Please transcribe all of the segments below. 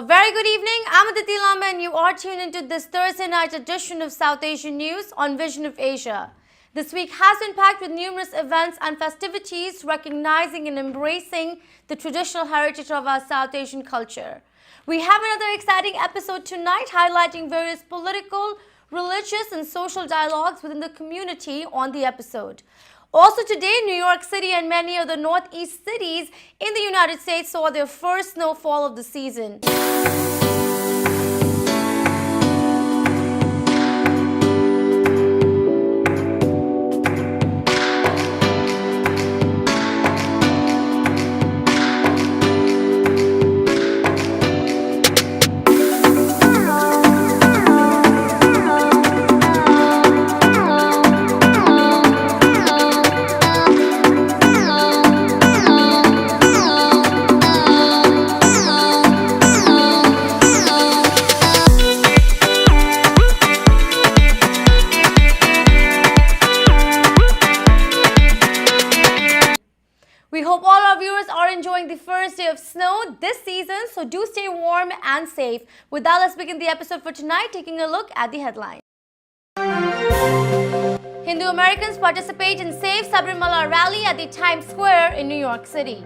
A very good evening. I'm Aditi Lamba and you are tuned into this Thursday night edition of South Asian News on Vision of Asia. This week has been packed with numerous events and festivities recognizing and embracing the traditional heritage of our South Asian culture. We have another exciting episode tonight highlighting various political, religious and social dialogues within the community on the episode. Also today, New York City and many of the northeast cities in the United States saw their first snowfall of the season. We hope all our viewers are enjoying the first day of snow this season, so do stay warm and safe. With that, let's begin the episode for tonight, taking a look at the headlines. Hindu Americans participate in Save Sabarimala rally at the Times Square in New York City.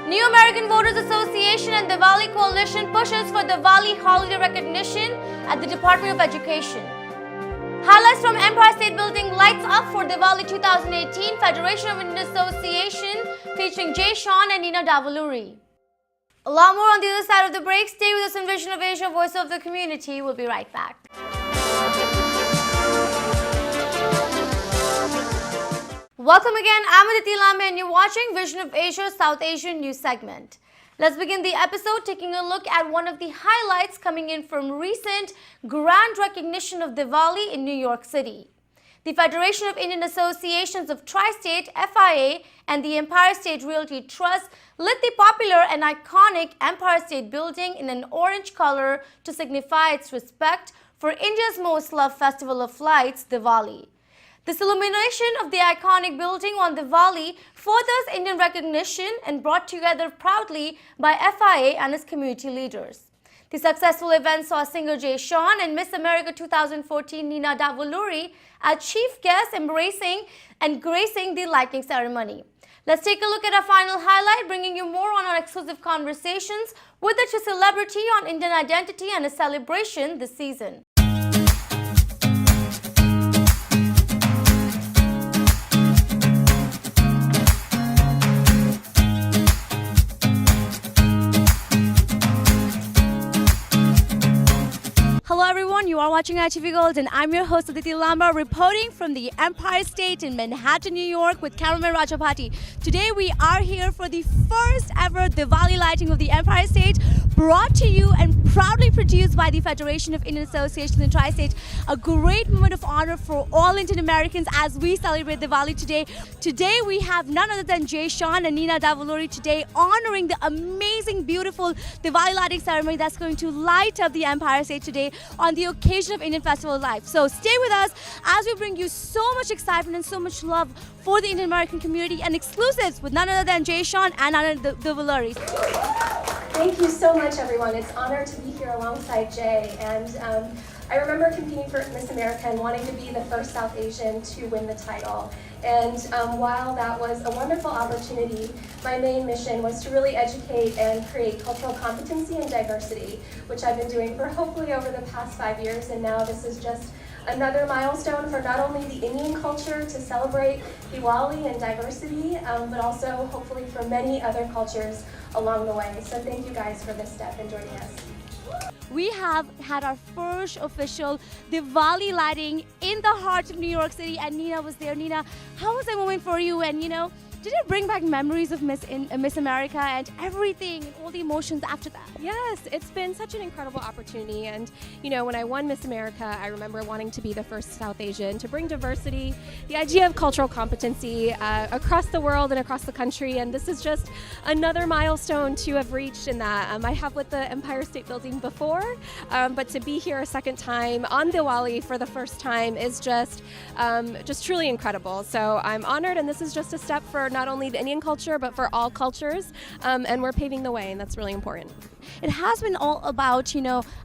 New American Voters Association and Diwali Coalition pushes for Diwali holiday recognition at the Department of Education. Highlights from Empire State Building lights up for Diwali 2018 Federation of Indian Association featuring Jay Sean and Nina Davuluri. A lot more on the other side of the break. Stay with us in Vision of Asia, Voice of the Community. We'll be right back. Welcome again. I'm Aditi Lamba and you're watching Vision of Asia, South Asian News segment. Let's begin the episode taking a look at one of the highlights coming in from recent grand recognition of Diwali in New York City. The Federation of Indian Associations of Tri-State, FIA, and the Empire State Realty Trust lit the popular and iconic Empire State Building in an orange color to signify its respect for India's most loved festival of lights, Diwali. This illumination of the iconic building on Diwali furthers Indian recognition and brought together proudly by FIA and its community leaders. The successful event saw singer Jay Sean and Miss America 2014 Nina Davuluri as chief guests embracing and gracing the lighting ceremony. Let's take a look at our final highlight, bringing you more on our exclusive conversations with the true celebrity on Indian identity and its celebration this season. Hello everyone, you are watching ITV Gold and I'm your host Aditi Lamba reporting from the Empire State in Manhattan, New York with cameraman Rajapati. Today we are here for the first ever Diwali lighting of the Empire State, brought to you and proudly produced by the Federation of Indian Associations in Tri-State. A great moment of honor for all Indian Americans as we celebrate Diwali today. Today we have none other than Jay Sean and Nina Davuluri today honoring the amazing, beautiful Diwali lighting ceremony that's going to light up the Empire State today on the occasion of Indian Festival of Life. So stay with us as we bring you so much excitement and so much love for the Indian American community and exclusives with none other than Jay Sean and Nina Davuluri. Thank you so much, everyone. It's an honor to be here alongside Jay. And I remember competing for Miss America and wanting to be the first South Asian to win the title. And while that was a wonderful opportunity, my main mission was to really educate and create cultural competency and diversity, which I've been doing for hopefully over the past 5 years. And now this is just another milestone for not only the Indian culture to celebrate Diwali and diversity, but also hopefully for many other cultures along the way. So thank you guys for this step and joining us. We have had our first official Diwali lighting in the heart of New York City and Nina was there. Nina, how was that moment for you? And did it bring back memories of Miss America and everything and all the emotions after that? Yes, it's been such an incredible opportunity. And, when I won Miss America, I remember wanting to be the first South Asian to bring diversity, the idea of cultural competency across the world and across the country. And this is just another milestone to have reached in that. I have with the Empire State Building before, but to be here a second time on Diwali for the first time is just truly incredible. So I'm honored, and this is just a step for not only the Indian culture, but for all cultures. And we're paving the way, and that's really important. It has been all about,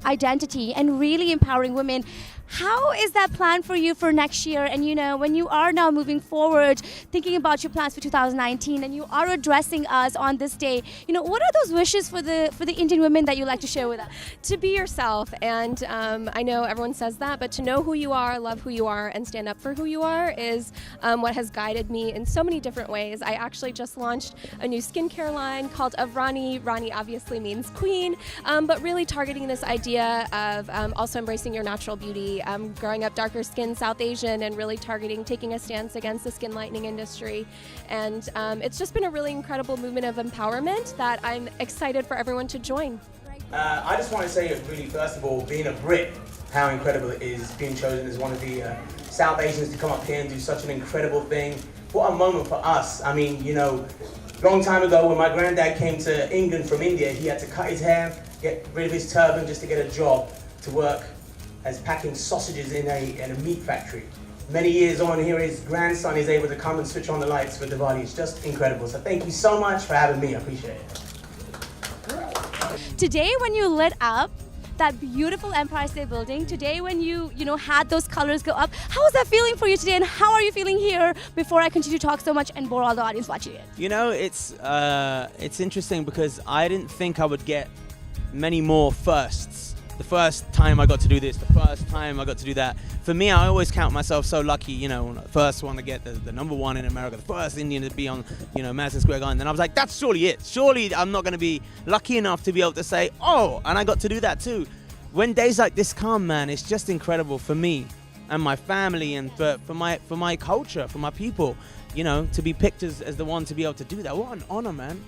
identity and really empowering women. How is that plan for you for next year? And when you are now moving forward, thinking about your plans for 2019, and you are addressing us on this day, what are those wishes for the Indian women that you'd like to share with us? To be yourself, and I know everyone says that, but to know who you are, love who you are, and stand up for who you are is what has guided me in so many different ways. I actually just launched a new skincare line called Rani. Rani obviously means queen, but really targeting this idea of also embracing your natural beauty. Growing up darker skinned South Asian and really taking a stance against the skin lightening industry. And it's just been a really incredible movement of empowerment that I'm excited for everyone to join. I just want to say, really, first of all, being a Brit, how incredible it is being chosen as one of the South Asians to come up here and do such an incredible thing. What a moment for us. I mean, long time ago when my granddad came to England from India, he had to cut his hair, get rid of his turban just to get a job to work as packing sausages in a meat factory. Many years on, here his grandson is able to come and switch on the lights for Diwali. It's just incredible. So thank you so much for having me. I appreciate it. Today, when you lit up that beautiful Empire State Building, today when you had those colors go up, how was that feeling for you today, and how are you feeling here before I continue to talk so much and bore all the audience watching it? It's interesting because I didn't think I would get many more firsts. The first time I got to do this, the first time I got to do that. For me, I always count myself so lucky, first one to get the number one in America, the first Indian to be on, Madison Square Garden. And I was like, that's surely it. Surely I'm not going to be lucky enough to be able to say, oh, and I got to do that too. When days like this come, man, it's just incredible for me and my family and for my culture, for my people, to be picked as the one to be able to do that. What an honor, man.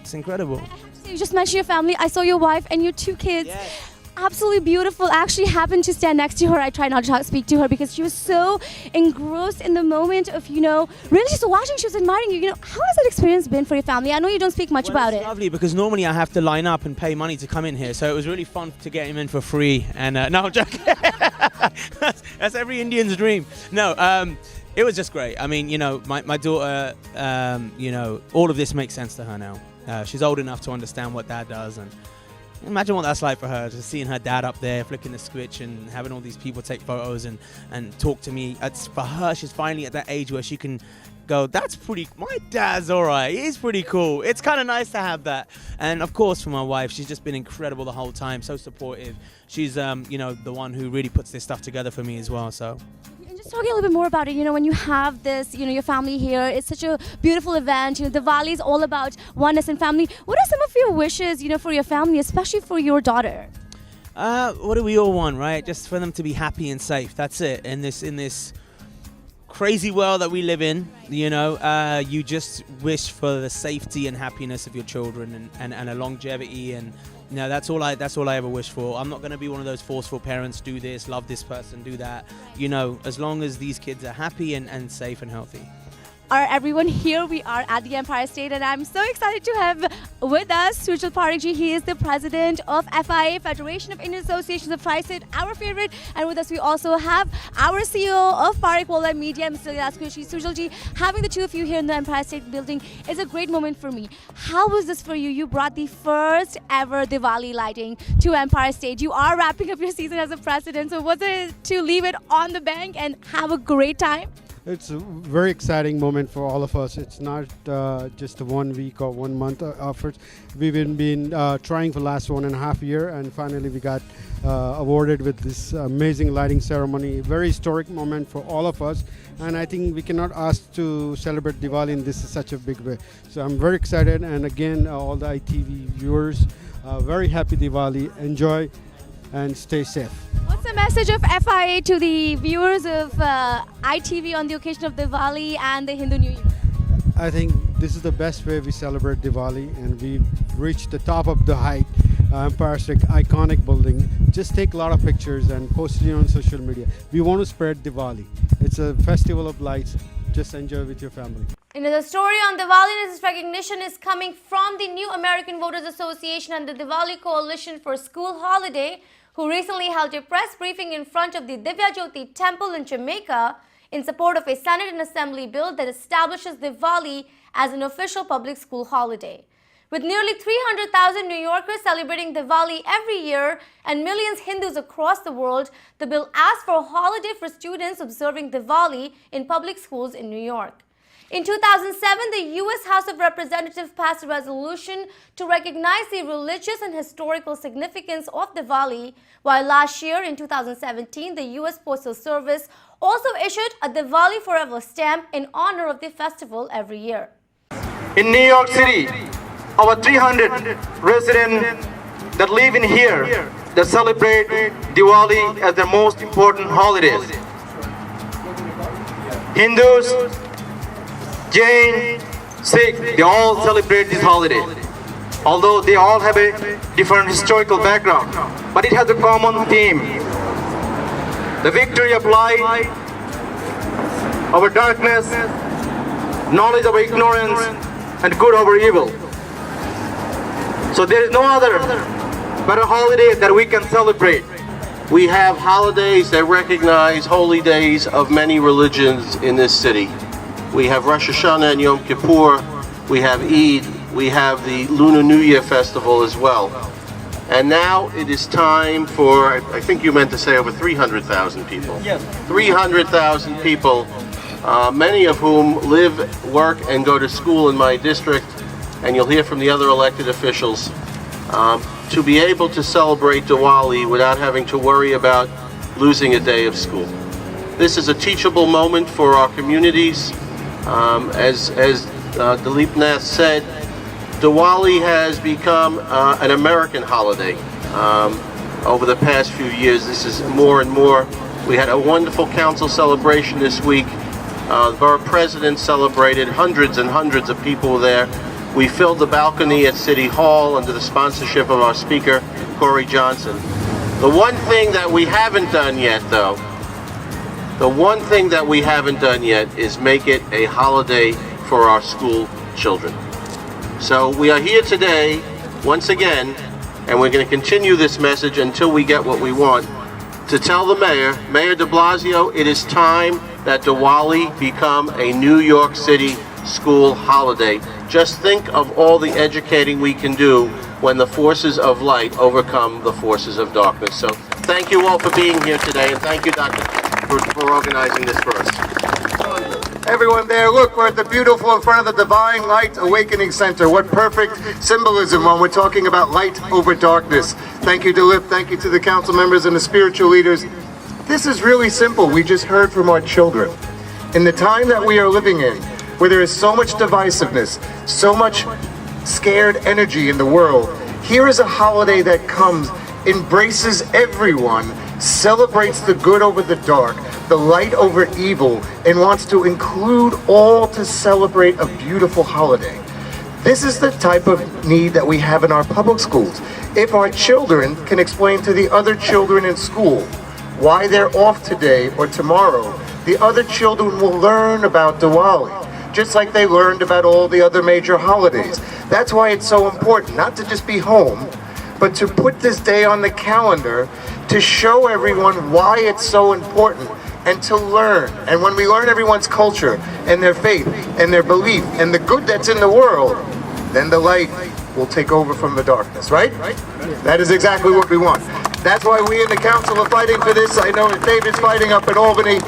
It's incredible. I have to say, you just mentioned your family. I saw your wife and your 2 kids. Yes. Absolutely beautiful. I actually happened to stand next to her. I tried not to speak to her because she was so engrossed in the moment of, really just watching. She was admiring you. How has that experience been for your family? I know you don't speak much about it's it. Lovely, because normally I have to line up and pay money to come in here. So it was really fun to get him in for free. And no, I'm joking. that's every Indian's dream. No, it was just great. I mean, my daughter, all of this makes sense to her now. She's old enough to understand what dad does, and imagine what that's like for her, just seeing her dad up there flicking the switch and having all these people take photos and talk to me. It's for her, she's finally at that age where she can go, my dad's all right, he's pretty cool. It's kind of nice to have that. And of course, for my wife, she's just been incredible the whole time, so supportive. She's the one who really puts this stuff together for me as well. So. Just talking a little bit more about it, when you have this, your family here, it's such a beautiful event. Diwali is all about oneness and family. What are some of your wishes, for your family, especially for your daughter? What do we all want, right? Just for them to be happy and safe. That's it. In this crazy world that we live in, you just wish for the safety and happiness of your children and a longevity, and that's all I ever wish for. I'm not going to be one of those forceful parents, do this, love this person, do that. As long as these kids are happy and safe and healthy. All right, everyone, here we are at the Empire State, and I'm so excited to have with us Sujal Parekh. He is the president of FIA, Federation of Indian Associations of Tri-State, our favorite. And with us, we also have our CEO of Parekh Worldwide Media, Mr. Yaskushi. Sujalji, having the two of you here in the Empire State Building is a great moment for me. How was this for you? You brought the first ever Diwali lighting to Empire State. You are wrapping up your season as a president, so was it to leave it on the bank and have a great time? It's a very exciting moment for all of us. It's not just a 1 week or 1 month effort. We've been trying for the last 1.5 years, and finally we got awarded with this amazing lighting ceremony. Very historic moment for all of us, and I think we cannot ask to celebrate Diwali in this such a big way. So I'm very excited, and again, all the ITV viewers, very happy Diwali. Enjoy and stay safe. What's the message of FIA to the viewers of ITV on the occasion of Diwali and the Hindu New Year? I think this is the best way we celebrate Diwali, and we've reached the top of the height, Empire State, iconic building. Just take a lot of pictures and post it on social media. We want to spread Diwali. It's a festival of lights. Just enjoy with your family. The story on Diwali and its recognition is coming from the New American Voters Association and the Diwali Coalition for School Holiday, who recently held a press briefing in front of the Divya Jyoti Temple in Jamaica in support of a Senate and Assembly bill that establishes Diwali as an official public school holiday. With nearly 300,000 New Yorkers celebrating Diwali every year and millions Hindus across the world, the bill asks for a holiday for students observing Diwali in public schools in New York. In 2007, the U.S. House of Representatives passed a resolution to recognize the religious and historical significance of Diwali, while last year, in 2017, the U.S. Postal Service also issued a Diwali Forever stamp in honor of the festival every year. In New York City, our 300 residents that live in here that celebrate Diwali as their most important holidays. Hindus, Jain, Sikh, they all celebrate this holiday. Although they all have a different historical background, but it has a common theme. The victory of light over darkness, knowledge over ignorance, and good over evil. So there is no other better holiday that we can celebrate. We have holidays that recognize holy days of many religions in this city. We have Rosh Hashanah and Yom Kippur, we have Eid, we have the Lunar New Year festival as well. And now it is time for, I think you meant to say over 300,000 people. Yes. 300,000 people, many of whom live, work, and go to school in my district, and you'll hear from the other elected officials, to be able to celebrate Diwali without having to worry about losing a day of school. This is a teachable moment for our communities. As Dilip Nath said, Diwali has become an American holiday. Over the past few years, this is more and more. We had a wonderful council celebration this week. The borough president celebrated, hundreds and hundreds of people there. We filled the balcony at City Hall under the sponsorship of our speaker, Corey Johnson. The one thing that we haven't done yet, though, is make it a holiday for our school children. So we are here today, once again, and we're going to continue this message until we get what we want, to tell the mayor, Mayor de Blasio, it is time that Diwali become a New York City school holiday. Just think of all the educating we can do when the forces of light overcome the forces of darkness. So thank you all for being here today, and thank you, Dr. for organizing this for us. Everyone there, look, we're at the beautiful in front of the Divine Light Awakening Center. What perfect symbolism when we're talking about light over darkness. Thank you, Dilip. Thank you to the council members and the spiritual leaders. This is really simple. We just heard from our children. In the time that we are living in, where there is so much divisiveness, so much scared energy in the world, here is a holiday that comes, embraces everyone, celebrates the good over the dark, the light over evil, and wants to include all to celebrate a beautiful holiday. This is the type of need that we have in our public schools. If our children can explain to the other children in school why they're off today or tomorrow, the other children will learn about Diwali, just like they learned about all the other major holidays. That's why it's so important, not to just be home, but to put this day on the calendar to show everyone why it's so important and to learn. And when we learn everyone's culture and their faith and their belief and the good that's in the world, then the light will take over from the darkness, right? That is exactly what we want. That's why we in the council are fighting for this. I know that David's fighting up in Albany.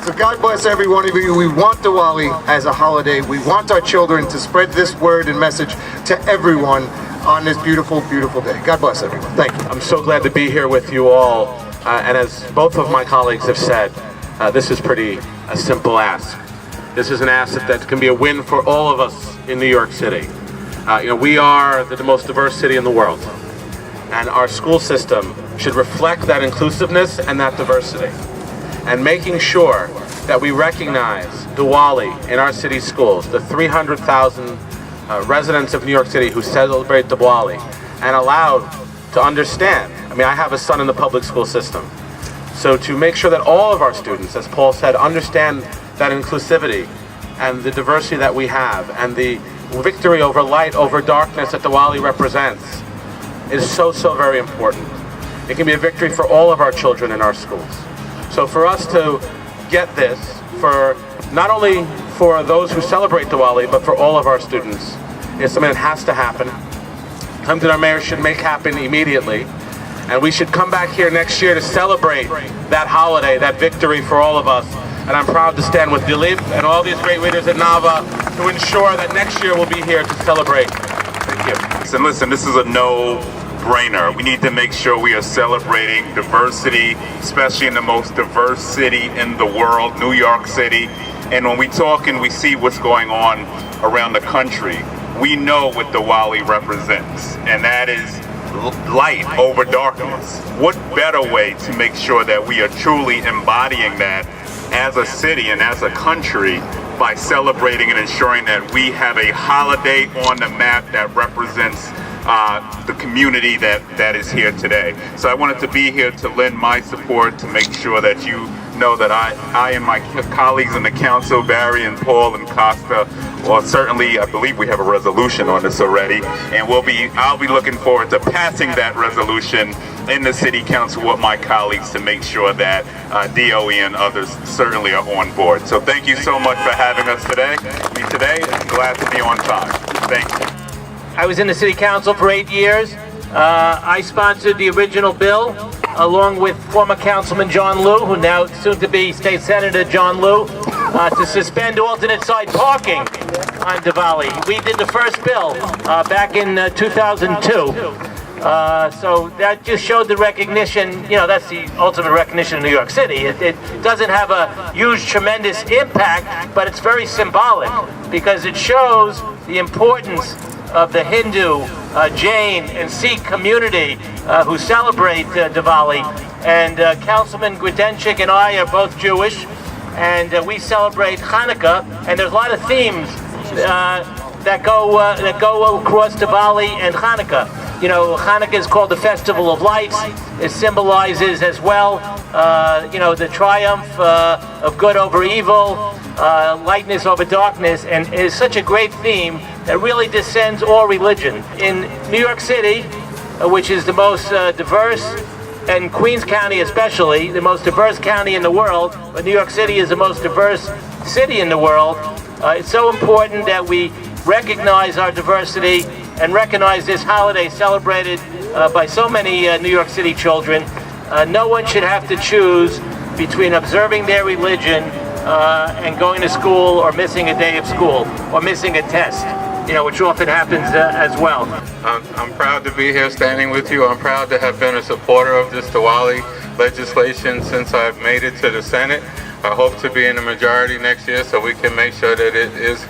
So God bless every one of you. We want Diwali as a holiday. We want our children to spread this word and message to everyone on this beautiful, beautiful day. God bless everyone. Thank you. I'm so glad to be here with you all. And as both of my colleagues have said, this is a simple ask. This is an ask that can be a win for all of us in New York City. We are the most diverse city in the world. And our school system should reflect that inclusiveness and that diversity. And making sure that we recognize Diwali in our city schools, the 300,000 residents of New York City who celebrate Diwali, and allowed to understand. I have a son in the public school system. So to make sure that all of our students, as Paul said, understand that inclusivity and the diversity that we have and the victory over light, over darkness that Diwali represents is so very important. It can be a victory for all of our children in our schools. So for us to get this, for not only for those who celebrate Diwali, but for all of our students. It's something that has to happen, something our mayor should make happen immediately. And we should come back here next year to celebrate that holiday, that victory for all of us. And I'm proud to stand with Dilip and all these great leaders at NAVA to ensure that next year we'll be here to celebrate. Thank you. And listen, this is a no-brainer. We need to make sure we are celebrating diversity, especially in the most diverse city in the world, New York City. And when we talk and we see what's going on around the country, we know what Diwali represents, and that is light over darkness. What better way to make sure that we are truly embodying that as a city and as a country by celebrating and ensuring that we have a holiday on the map that represents the community that is here today. So I wanted to be here to lend my support to make sure that you know that I and my colleagues in the council, Barry and Paul and Costa, well, certainly I believe we have a resolution on this already, and I'll be looking forward to passing that resolution in the city council with my colleagues to make sure that DOE and others certainly are on board. So thank you so much for having us today. I'm glad to be on time. Thank you. I was in the city council for 8 years. I sponsored the original bill along with former councilman John Liu, who now soon to be state senator John Liu, to suspend alternate side parking on Diwali. We did the first bill back in 2002. So that just showed the recognition, that's the ultimate recognition in New York City. It doesn't have a huge, tremendous impact, but it's very symbolic because it shows the importance of the Hindu, Jain, and Sikh community who celebrate Diwali. And Councilman Grudenchik and I are both Jewish, and we celebrate Hanukkah, and there's a lot of themes that go across Diwali and Hanukkah. Hanukkah is called the Festival of Lights. It symbolizes as well, the triumph of good over evil, lightness over darkness, and it is such a great theme that really transcends all religion. In New York City, which is the most diverse, and Queens County especially, the most diverse county in the world, but New York City is the most diverse city in the world, it's so important that we recognize our diversity and recognize this holiday celebrated by so many New York City children. No one should have to choose between observing their religion and going to school or missing a day of school or missing a test, which often happens as well. I'm proud to be here standing with you. I'm proud to have been a supporter of this Diwali legislation since I've made it to the Senate. I hope to be in the majority next year so we can make sure that it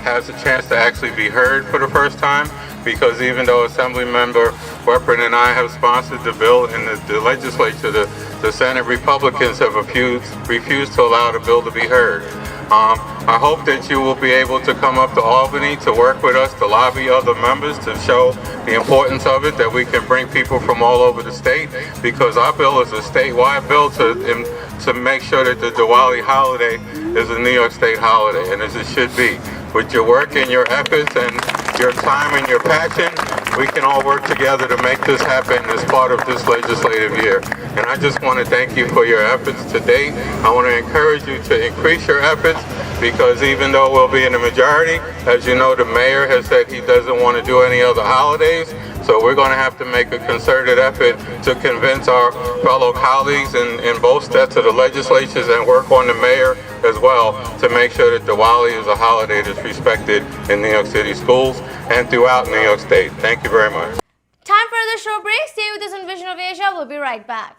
has a chance to actually be heard for the first time, because even though Assemblymember Weprin and I have sponsored the bill in the legislature, the Senate Republicans have refused to allow the bill to be heard. I hope that you will be able to come up to Albany to work with us to lobby other members to show the importance of it, that we can bring people from all over the state, because our bill is a statewide bill to make sure that the Diwali holiday is a New York State holiday, and as it should be. With your work and your efforts and your time and your passion, we can all work together to make this happen as part of this legislative year. And I just want to thank you for your efforts to date. I want to encourage you to increase your efforts, because even though we'll be in the majority, as you know, the mayor has said he doesn't want to do any other holidays. So we're going to have to make a concerted effort to convince our fellow colleagues in both sets of the legislatures and work on the mayor as well to make sure that Diwali is a holiday that's respected in New York City schools and throughout New York State. Thank you very much. Time for the show break. Stay with us on Vision of Asia. We'll be right back.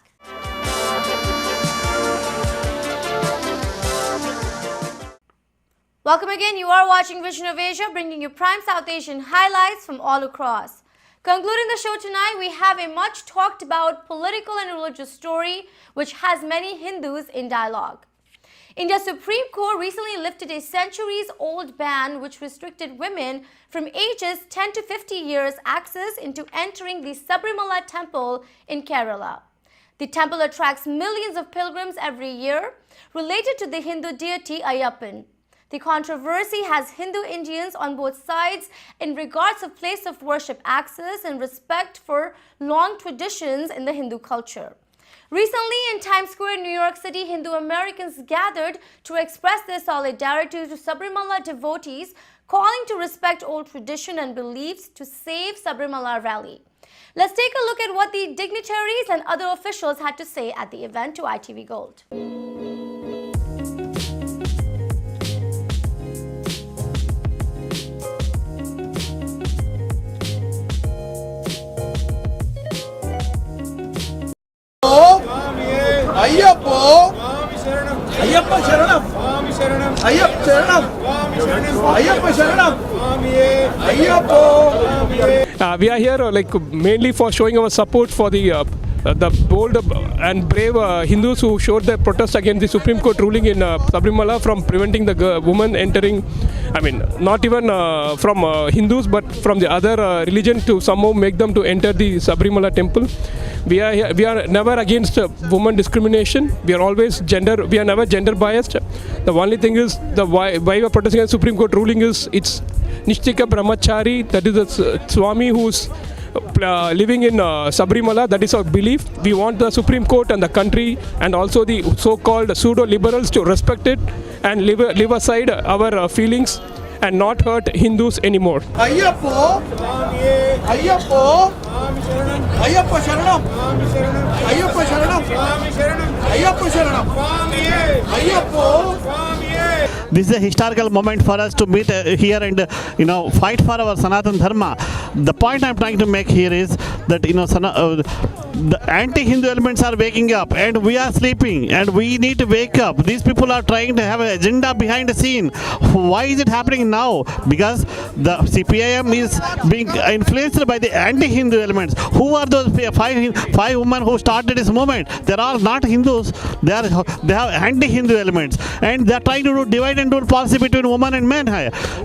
Welcome again. You are watching Vision of Asia, bringing you prime South Asian highlights from all across. Concluding the show tonight, we have a much talked about political and religious story which has many Hindus in dialogue. India's Supreme Court recently lifted a centuries-old ban which restricted women from ages 10 to 50 years access into entering the Sabarimala temple in Kerala. The temple attracts millions of pilgrims every year related to the Hindu deity Ayyappan. The controversy has Hindu Indians on both sides in regards of place of worship access and respect for long traditions in the Hindu culture. Recently, in Times Square, New York City, Hindu Americans gathered to express their solidarity to Sabarimala devotees, calling to respect old tradition and beliefs to save Sabarimala rally. Let's take a look at what the dignitaries and other officials had to say at the event to ITV Gold. We are here mainly for showing our support for the bold and brave Hindus who showed their protest against the Supreme Court ruling in Sabarimala from preventing the woman entering, not even from Hindus but from the other religion to somehow make them to enter the Sabarimala temple. We are never against woman discrimination. We are never gender biased. The only thing is why we are protesting against Supreme Court ruling is it's Nishtika Brahmachari, that is a Swami who's living in Sabarimala. That is our belief. We want the Supreme Court and the country and also the so-called pseudo-liberals to respect it and live aside our feelings and not hurt Hindus anymore. Ayyappo Ayyappo Ayyappa Sharanam Ayyappa Sharanam Ayyappa Sharanam Ayyappo. This is a historical moment for us to meet here and fight for our Sanatan Dharma. The point I'm trying to make here is that the anti-Hindu elements are waking up and we are sleeping and we need to wake up. These people are trying to have an agenda behind the scene. Why is it happening now? Because the CPIM is being influenced by the anti-Hindu elements. Who are those five women who started this movement? They're all not Hindus. They have anti-Hindu elements and they're trying to do divide and rule policy between women and men.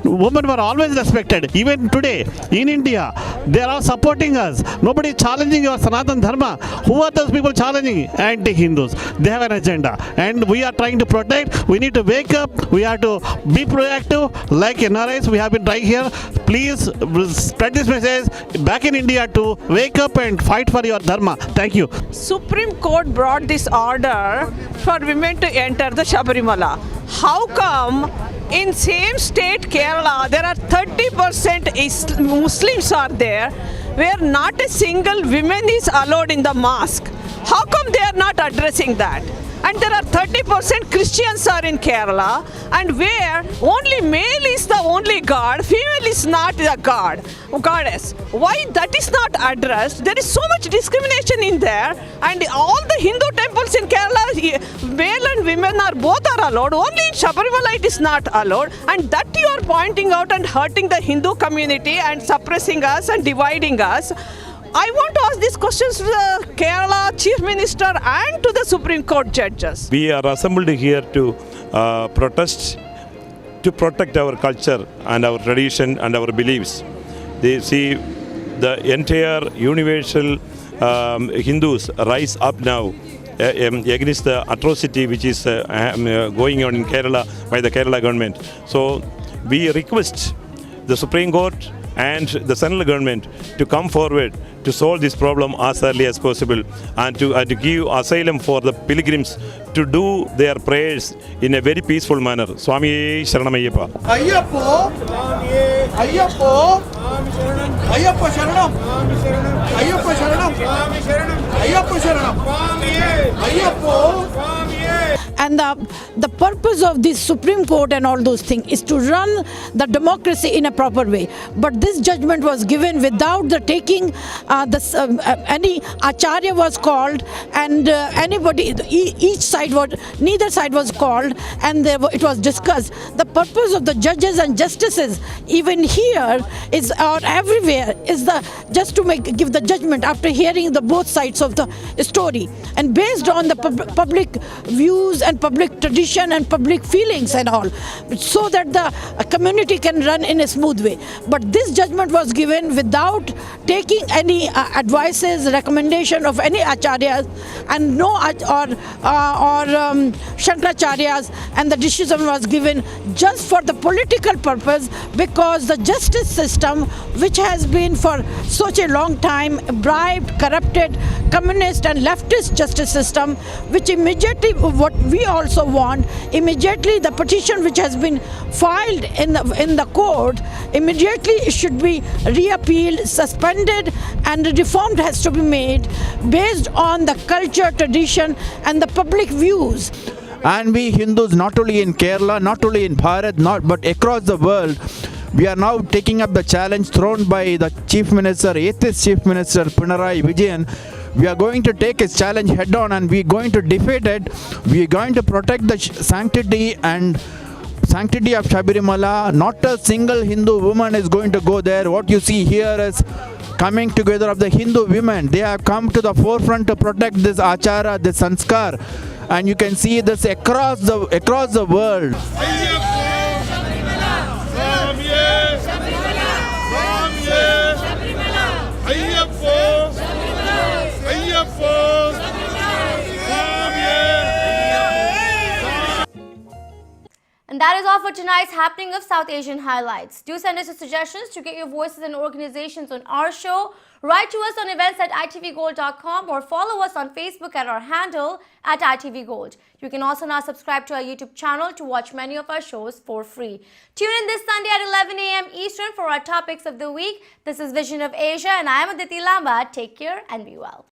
Women were always respected. Even today in India, they are all supporting us. Nobody is challenging our Sanatan Dharma. Who are those people challenging? Anti-Hindus. They have an agenda and we are trying to protect. We need to wake up. We have to be proactive like NRIs. We have been trying here. Please spread this message back in India to wake up and fight for your Dharma. Thank you. Supreme Court brought this order for women to enter the Sabarimala. How come in same state Kerala there are 30% Muslims are there where not a single woman is allowed in the mosque? How come they are not addressing that? And there are 30% Christians are in Kerala and where only male is the only god, female is not the goddess. Why that is not addressed? There is so much discrimination in there and all the Hindu temples in Kerala, male and women are both are allowed, only in Sabarimala it is not allowed, and that you are pointing out and hurting the Hindu community and suppressing us and dividing us. I want to ask these questions to the Kerala Chief Minister and to the Supreme Court judges. We are assembled here to protest, to protect our culture and our tradition and our beliefs. They see the entire universal Hindus rise up now against the atrocity which is going on in Kerala by the Kerala government. So we request the Supreme Court and the central government to come forward to solve this problem as early as possible and to give asylum for the pilgrims to do their prayers in a very peaceful manner. Swami Sharanamayappa. Ayyappo Ayyappo Ayyappa Sharanam Ayyappa Sharanam Ayyappa Sharanam Ayyappo. And the purpose of this Supreme Court and all those things is to run the democracy in a proper way. But this judgment was given without the taking any acharya was called and anybody, neither side was called and it was discussed. The purpose of the judges and justices even here is or everywhere is just to give the judgment after hearing the both sides of the story and based on the public views and public tradition and public feelings and all, so that the community can run in a smooth way. But this judgment was given without taking any advices, recommendation of any acharyas and no Shankaracharyas, and the decision was given just for the political purpose, because the justice system, which has been for such a long time bribed, corrupted, communist and leftist justice system, which immediately, what we also want, immediately the petition which has been filed in the court, immediately it should be reappealed, suspended, and the reform has to be made based on the culture, tradition, and the public views. And we Hindus, not only in Kerala, not only in Bharat, but across the world, we are now taking up the challenge thrown by the Chief Minister, atheist Chief Minister Pinarayi Vijayan. We are going to take his challenge head on and we are going to defeat it. We are going to protect the sanctity of Sabarimala. Not a single Hindu woman is going to go there. What you see here is coming together of the Hindu women. They have come to the forefront to protect this achara, this sanskar. And you can see this across the world. And that is all for tonight's Happening of South Asian Highlights. Do send us your suggestions to get your voices and organizations on our show. Write to us on events@itvgold.com or follow us on Facebook at our handle @itvgold. You can also now subscribe to our YouTube channel to watch many of our shows for free. Tune in this Sunday at 11 a.m. Eastern for our topics of the week. This is Vision of Asia and I am Aditi Lamba. Take care and be well.